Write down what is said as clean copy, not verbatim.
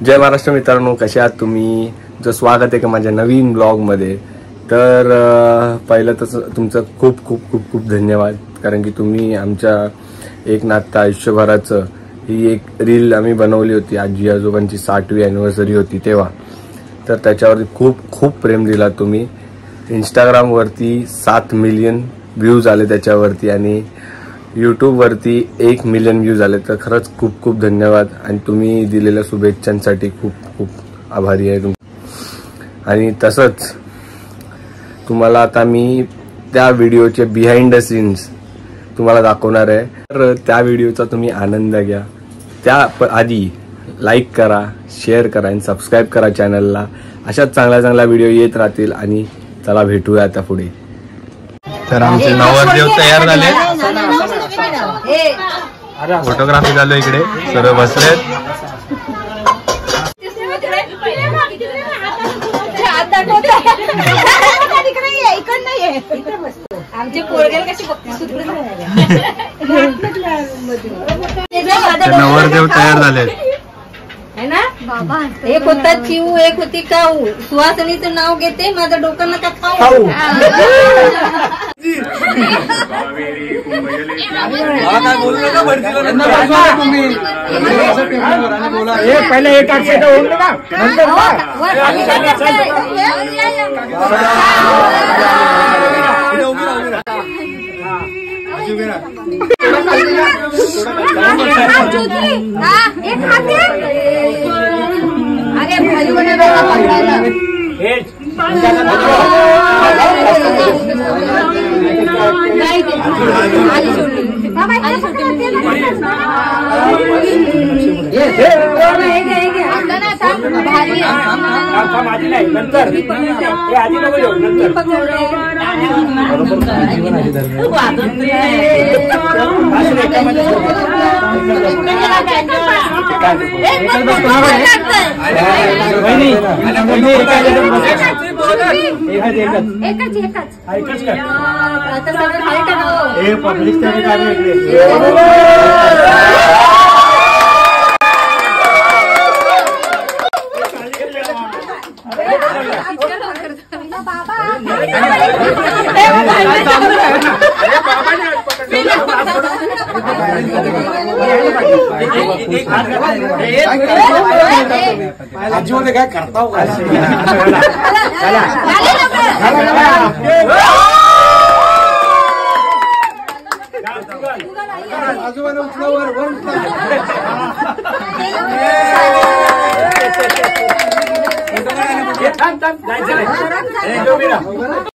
जय महाराष्ट्र मित्रांनो, कसे आहात तुम्ही? स्वागत आहे का माझ्या नवीन ब्लॉग मध्ये. तर पहिलं तर तुमचं खूप खूप खूप खूप धन्यवाद, कारण की तुम्ही आमच्या एक नातं आयुष्यभराचं ही एक रील आम्ही बनवली होती. आजी आजोबांची 60वी अॅनिव्हर्सरी होती तेव्हा. तर त्याच्यावरती खूप खूप प्रेम दिला तुम्ही. इंस्टाग्रामवरती 7 मिलियन व्ह्यूज आले त्याच्यावरती आणि यूट्यूबवरती 1 मिलियन व्ह्यूज आले. तर खरंच खूप खूप धन्यवाद आणि तुम्ही दिलेल्या शुभेच्छांसाठी खूप खूप आभारी आहे आणि तसंच तुम्हाला आता मी त्या व्हिडिओचे बिहाइंड द सीन्स तुम्हाला दाखवणार आहे. तर त्या व्हिडिओचा तुम्ही आनंद घ्या. त्या आधी लाईक करा, शेअर करा आणि सबस्क्राईब करा चॅनलला. अशाच चांगल्या चांगल्या व्हिडिओ येत राहतील आणि चला भेटूया आता पुढे. तर आमचे नवरदेव तयार झाले, फोटोग्राफी चालू इकडे, सर्व बसलेत. नवरदेव तयार झाले है ना बाबा. एक होता चिऊ, एक होती काऊ. सुहासनीचं नाव घेते, माझं डोकं नका खाऊ. पहिले एक अरे भाजी बनायला पकडायला आजीमध्ये काय करता आजोबाने उचला वर